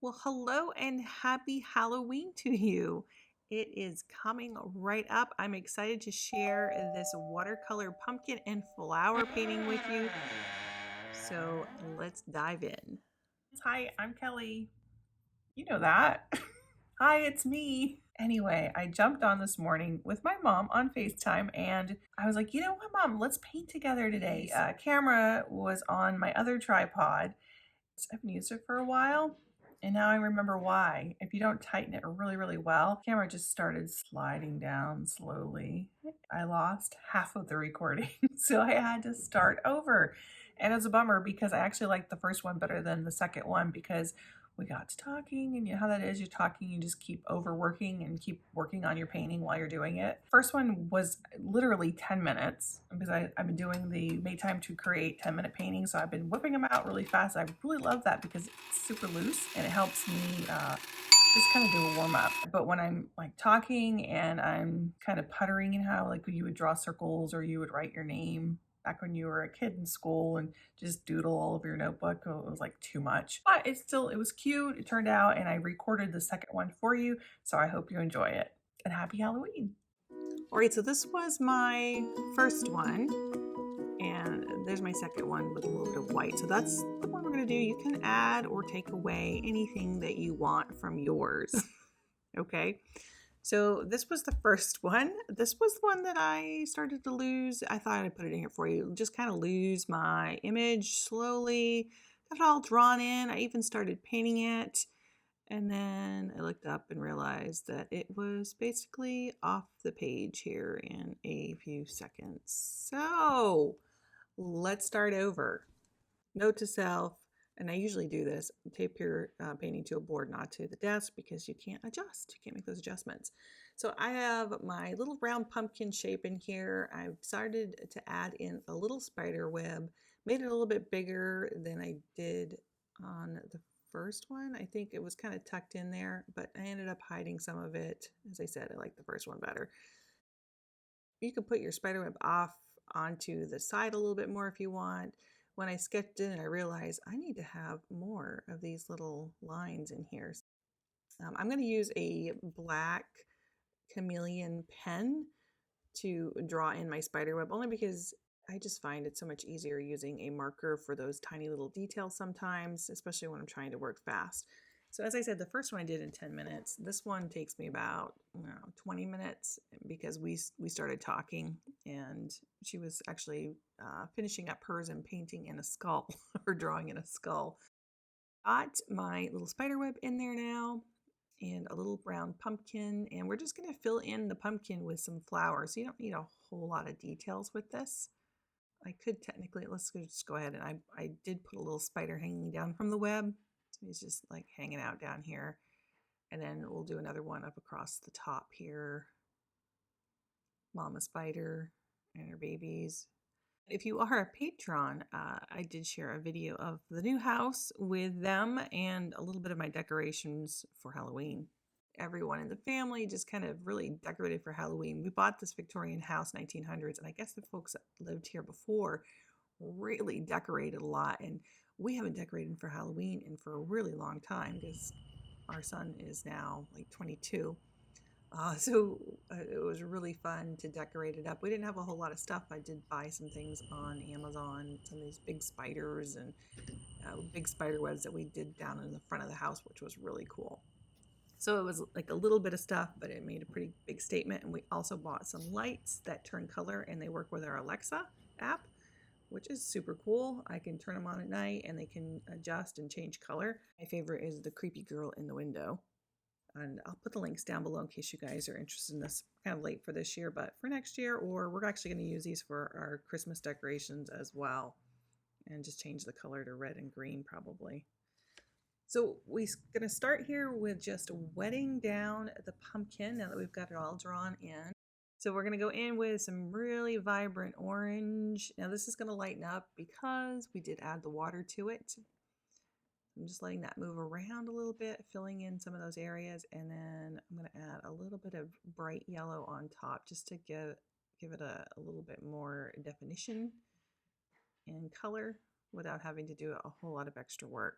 Well, hello and happy Halloween to you. It is coming right up. I'm excited to share this watercolor pumpkin and flower painting with you. So let's dive in. Hi, I'm Kelly. You know that. Hi, it's me. Anyway, I jumped on this morning with my mom on FaceTime and I was like, you know what, Mom, let's paint together today. Camera was on my other tripod. I haven't used it for a while. And now I remember why. If you don't tighten it really, really well, the camera just started sliding down slowly. I lost half of the recording, so I had to start over. And it was a bummer because I actually liked the first one better than the second one because we got to talking, and you know how that is. You're talking, you just keep overworking and keep working on your painting while you're doing it. First one was literally 10 minutes because I've been doing the Make Time to Create 10-minute paintings, so I've been whipping them out really fast. I really love that because it's super loose and it helps me just kind of do a warm up. But when I'm like talking and I'm kind of puttering, and how like you would draw circles or you would write your name back when you were a kid in school and just doodle all over your notebook. It was like too much, but it was cute. It turned out, and I recorded the second one for you. So I hope you enjoy it, and happy Halloween. All right, so this was my first one, and there's my second one with a little bit of white. So that's the one we're gonna do. You can add or take away anything that you want from yours. Okay. So this was the first one. This was the one that I started to lose. I thought I'd put it in here for you. Just kind of lose my image slowly. Got it all drawn in. I even started painting it. And then I looked up and realized that it was basically off the page here in a few seconds. So let's start over. Note to self, and I usually do this, tape your painting to a board, not to the desk, because you can't adjust. You can't make those adjustments. So I have my little round pumpkin shape in here. I've started to add in a little spider web, made it a little bit bigger than I did on the first one. I think it was kind of tucked in there, but I ended up hiding some of it. As I said, I like the first one better. You can put your spider web off onto the side a little bit more if you want. When I sketched it, I realized I need to have more of these little lines in here. I'm going to use a black chameleon pen to draw in my spider web, only because I just find it so much easier using a marker for those tiny little details sometimes, especially when I'm trying to work fast. So as I said, the first one I did in 10 minutes. This one takes me about 20 minutes because we started talking, and she was actually finishing up hers and painting in a skull or drawing in a skull. Got my little spider web in there now and a little brown pumpkin, and we're just going to fill in the pumpkin with some flowers. So you don't need a whole lot of details with this. I could technically, let's just go ahead, and I did put a little spider hanging down from the web. So he's just like hanging out down here. And then we'll do another one up across the top here. Mama spider and her babies. If you are a patron, I did share a video of the new house with them and a little bit of my decorations for Halloween. Everyone in the family just kind of really decorated for Halloween. We bought this Victorian house, 1900s, and I guess the folks that lived here before really decorated a lot. And we haven't decorated for Halloween in for a really long time because our son is now like 22. So it was really fun to decorate it up. We didn't have a whole lot of stuff. I did buy some things on Amazon, some of these big spiders and big spider webs that we did down in the front of the house, which was really cool. So it was like a little bit of stuff, but it made a pretty big statement. And we also bought some lights that turn color, and they work with our Alexa app, which is super cool. I can turn them on at night and they can adjust and change color. My favorite is the creepy girl in the window. And I'll put the links down below in case you guys are interested in this. Kind of late for this year, but for next year, or we're actually going to use these for our Christmas decorations as well. And just change the color to red and green probably. So we're going to start here with just wetting down the pumpkin now that we've got it all drawn in. So we're going to go in with some really vibrant orange. Now this is going to lighten up because we did add the water to it. I'm just letting that move around a little bit, filling in some of those areas, and then I'm going to add a little bit of bright yellow on top just to give it a little bit more definition and color without having to do a whole lot of extra work.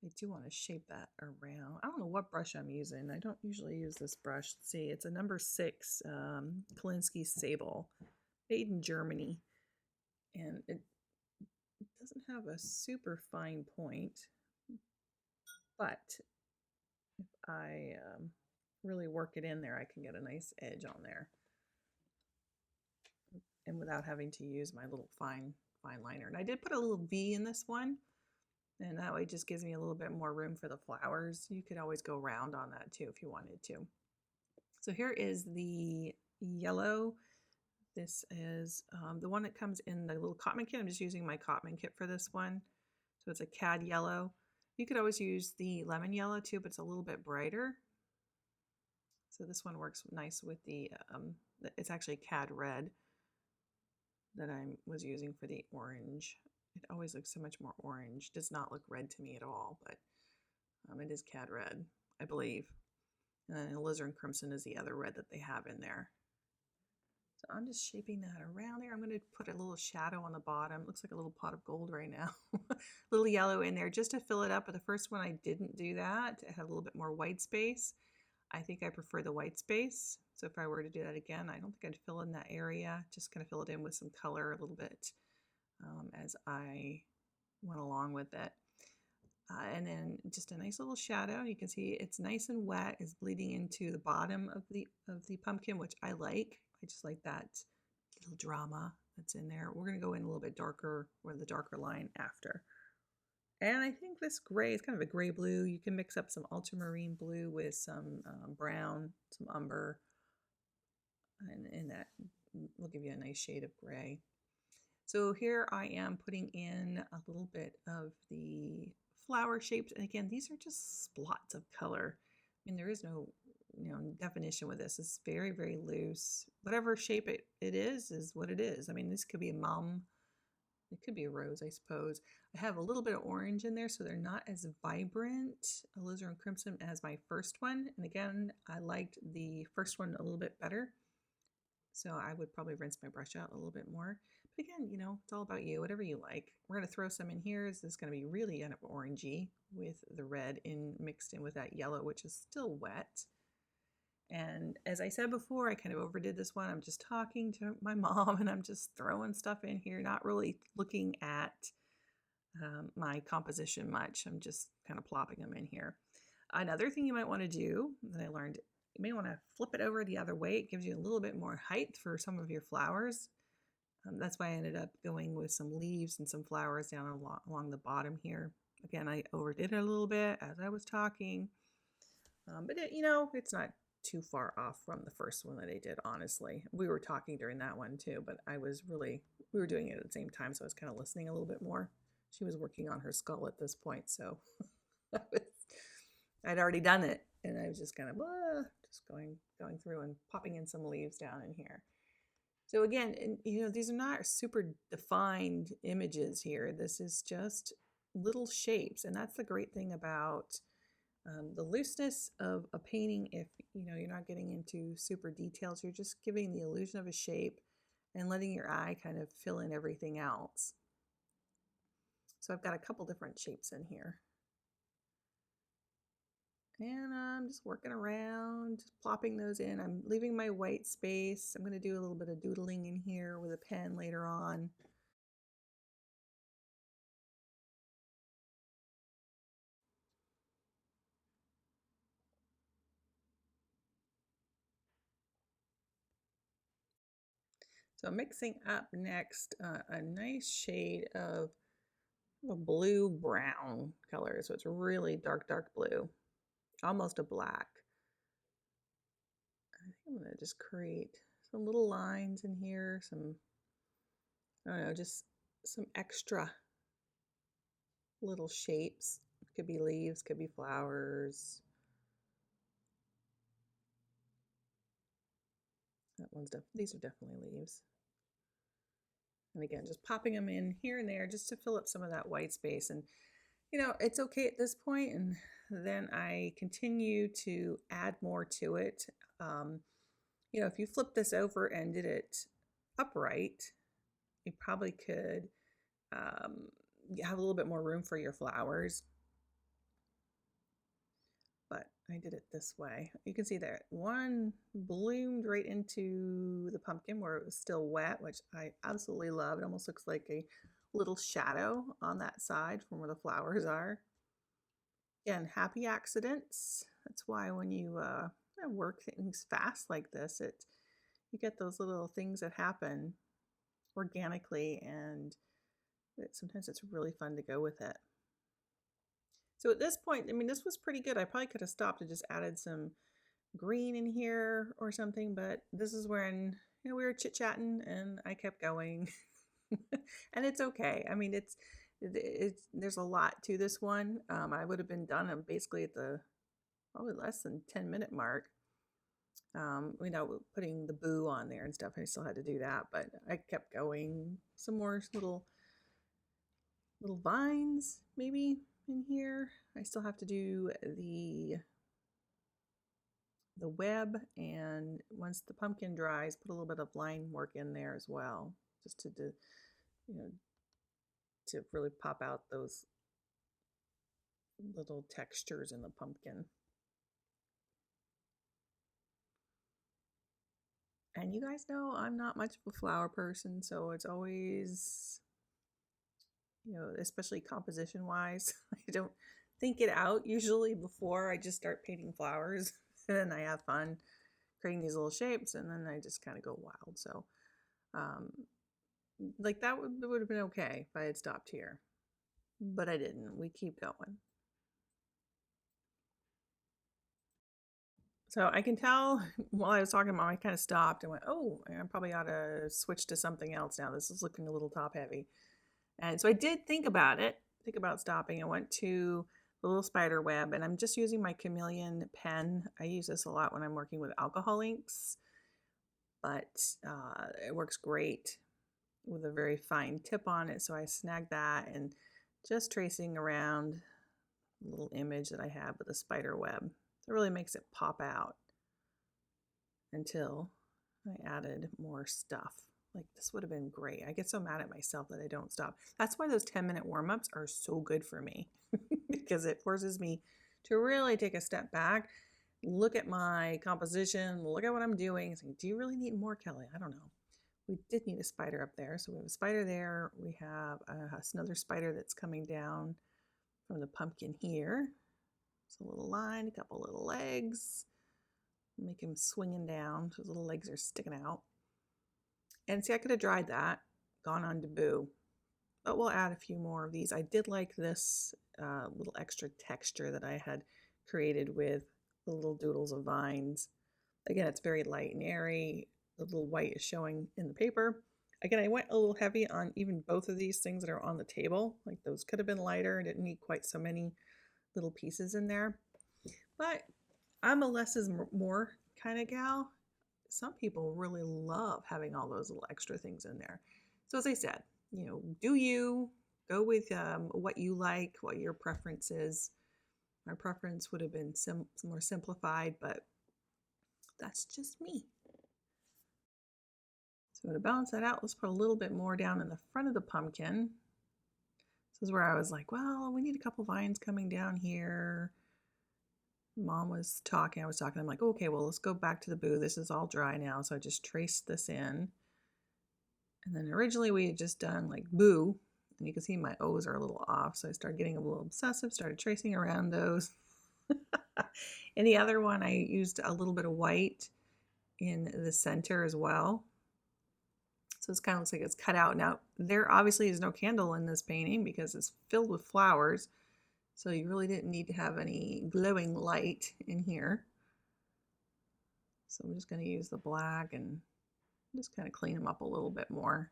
I do want to shape that around. I don't know what brush I'm using. I don't usually use this brush. Let's see, it's a number 6 Kolinsky Sable, made in Germany. And it doesn't have a super fine point, but if I really work it in there, I can get a nice edge on there. And without having to use my little fine liner. And I did put a little V in this one, and that way it just gives me a little bit more room for the flowers. You could always go round on that too if you wanted to. So here is the yellow. This is the one that comes in the little Cotman kit. I'm just using my Cotman kit for this one. So it's a cad yellow. You could always use the lemon yellow too, but it's a little bit brighter. So this one works nice with the, it's actually cad red that I was using for the orange. It always looks so much more orange. Does not look red to me at all, but it is cad red, I believe. And then alizarin crimson is the other red that they have in there. So I'm just shaping that around there. I'm going to put a little shadow on the bottom. It looks like a little pot of gold right now. A little yellow in there just to fill it up. But the first one I didn't do that. It had a little bit more white space. I think I prefer the white space. So if I were to do that again, I don't think I'd fill in that area. Just going to fill it in with some color a little bit as I went along with it. And then just a nice little shadow. You can see it's nice and wet. It's bleeding into the bottom of the pumpkin, which I like. I just like that little drama that's in there. We're going to go in a little bit darker with the darker line after. And I think this gray is kind of a gray blue. You can mix up some ultramarine blue with some brown, some umber, and that will give you a nice shade of gray. So here I am putting in a little bit of the flower shapes. And again, these are just splots of color. I mean, there is no definition with this. It's very, very loose. Whatever shape it is what it is. I mean, this could be a mum. It could be a rose, I suppose. I have a little bit of orange in there, so they're not as vibrant, alizarin crimson, as my first one. And again, I liked the first one a little bit better. So I would probably rinse my brush out a little bit more. But again, it's all about you, whatever you like. We're going to throw some in here. This is going to be really kind of orangey with the red mixed in with that yellow, which is still wet. And as I said before, I kind of overdid this one. I'm just talking to my mom and I'm just throwing stuff in here, not really looking at my composition much. I'm just kind of plopping them in here. Another thing you might want to do that I learned, you may want to flip it over the other way. It gives you a little bit more height for some of your flowers. That's why I ended up going with some leaves and some flowers down along the bottom here. Again, I overdid it a little bit as I was talking. But it's not too far off from the first one that I did, honestly. We were talking during that one too, but we were doing it at the same time, so I was kind of listening a little bit more. She was working on her skull at this point, so I'd already done it, and I was just kind of just going through and popping in some leaves down in here. So again, these are not super defined images here. This is just little shapes, and that's the great thing about the looseness of a painting. If you're not getting into super details, you're just giving the illusion of a shape and letting your eye kind of fill in everything else. So I've got a couple different shapes in here. And I'm just working around, just plopping those in. I'm leaving my white space. I'm going to do a little bit of doodling in here with a pen later on. So mixing up next a nice shade of a blue-brown color. So it's really dark, dark blue, almost a black. I think I'm going to just create some little lines in here, I don't know, just some extra little shapes. Could be leaves, could be flowers. These are definitely leaves. And again, just popping them in here and there just to fill up some of that white space. And, it's okay at this point. And then I continue to add more to it. If you flip this over and did it upright, you probably could have a little bit more room for your flowers. but I did it this way. You can see that one bloomed right into the pumpkin where it was still wet, which I absolutely love. It almost looks like a little shadow on that side from where the flowers are. Again, happy accidents. That's why when you work things fast like this, you get those little things that happen organically, and sometimes it's really fun to go with it. So at this point, I mean, this was pretty good. I probably could have stopped and just added some green in here or something, but this is when we were chit-chatting and I kept going. And it's okay. I mean, it's there's a lot to this one. I would have been done basically at the probably less than 10-minute mark. Putting the boo on there and stuff. I still had to do that, but I kept going. Some more little vines maybe in here. I still have to do the web, and once the pumpkin dries, put a little bit of line work in there as well, just to to really pop out those little textures in the pumpkin. And you guys know I'm not much of a flower person, so it's always, especially composition wise, I don't think it out usually before I just start painting flowers. And then I have fun creating these little shapes, and then I just kind of go wild. So like that would have been okay if I had stopped here, but I didn't. We keep going. So I can tell while I was talking about, I kind of stopped and went, oh, I probably ought to switch to something else now. This is looking a little top heavy. And so I did think about stopping. I went to the little spider web, and I'm just using my chameleon pen. I use this a lot when I'm working with alcohol inks, but it works great with a very fine tip on it. So I snagged that and just tracing around a little image that I have with a spider web. It really makes it pop out until I added more stuff. Like this would have been great. I get so mad at myself that I don't stop. That's why those 10-minute warm-ups are so good for me because it forces me to really take a step back, look at my composition, look at what I'm doing, and say, do you really need more, Kelly? I don't know. We did need a spider up there. So we have a spider there. We have another spider that's coming down from the pumpkin here. It's a little line, a couple little legs. Make him swinging down. So his little legs are sticking out. And see, I could have dried that, gone on to boo. But we'll add a few more of these. I did like this little extra texture that I had created with the little doodles of vines. Again, it's very light and airy. The little white is showing in the paper. Again, I went a little heavy on even both of these things that are on the table. Like those could have been lighter. I didn't need quite so many little pieces in there. But I'm a less is more kind of gal. Some people really love having all those little extra things in there. So as I said, do you go with what you like, what your preference is. My preference would have been more simplified, but that's just me. So to balance that out, let's put a little bit more down in the front of the pumpkin. This is where I was like, well, we need a couple vines coming down here. Mom was talking, I was talking, I'm like, okay, well, let's go back to the boo. This is all dry now. So I just traced this in. And then originally we had just done like boo, and you can see my O's are a little off. So I started getting a little obsessive, started tracing around those. In the other one, I used a little bit of white in the center as well. So this kind of looks like it's cut out. Now, there obviously is no candle in this painting because it's filled with flowers. So you really didn't need to have any glowing light in here. So I'm just going to use the black and just kind of clean them up a little bit more.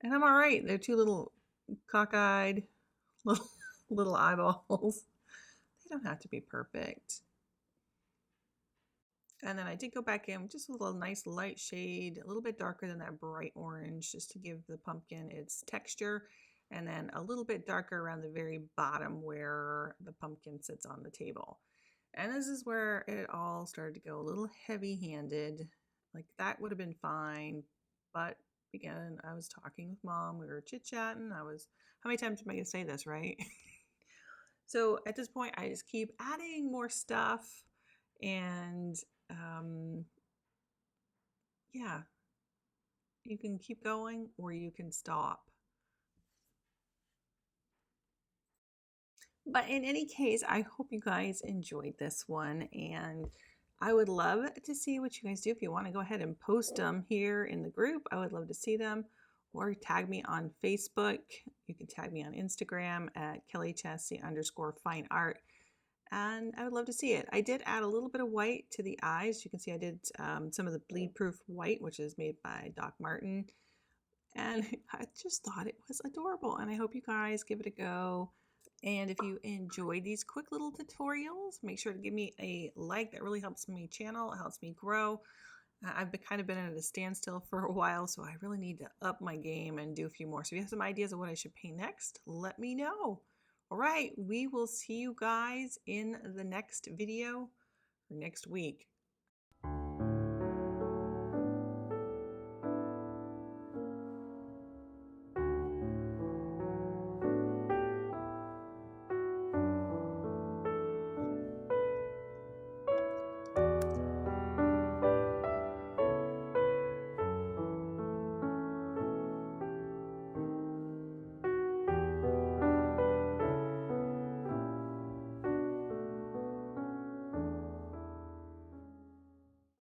And I'm all right. They're two little cockeyed little eyeballs. They don't have to be perfect. And then I did go back in just with a little nice light shade, a little bit darker than that bright orange, just to give the pumpkin its texture. And then a little bit darker around the very bottom where the pumpkin sits on the table. And this is where it all started to go a little heavy-handed. Like that would have been fine. But again, I was talking with Mom. We were chit-chatting. How many times am I going to say this, right? So at this point, I just keep adding more stuff and yeah, you can keep going or you can stop. But in any case, I hope you guys enjoyed this one, and I would love to see what you guys do. If you want to go ahead and post them here in the group, I would love to see them. Or tag me on Facebook. You can tag me on Instagram at Chasse_fine art. And I would love to see it. I did add a little bit of white to the eyes. You can see I did some of the bleed proof white, which is made by Doc Martin. And I just thought it was adorable. And I hope you guys give it a go. And if you enjoy these quick little tutorials, make sure to give me a like. That really helps me channel. It helps me grow. I've kind of been at a standstill for a while, so I really need to up my game and do a few more. So if you have some ideas of what I should paint next, let me know. All right, we will see you guys in the next video or next week.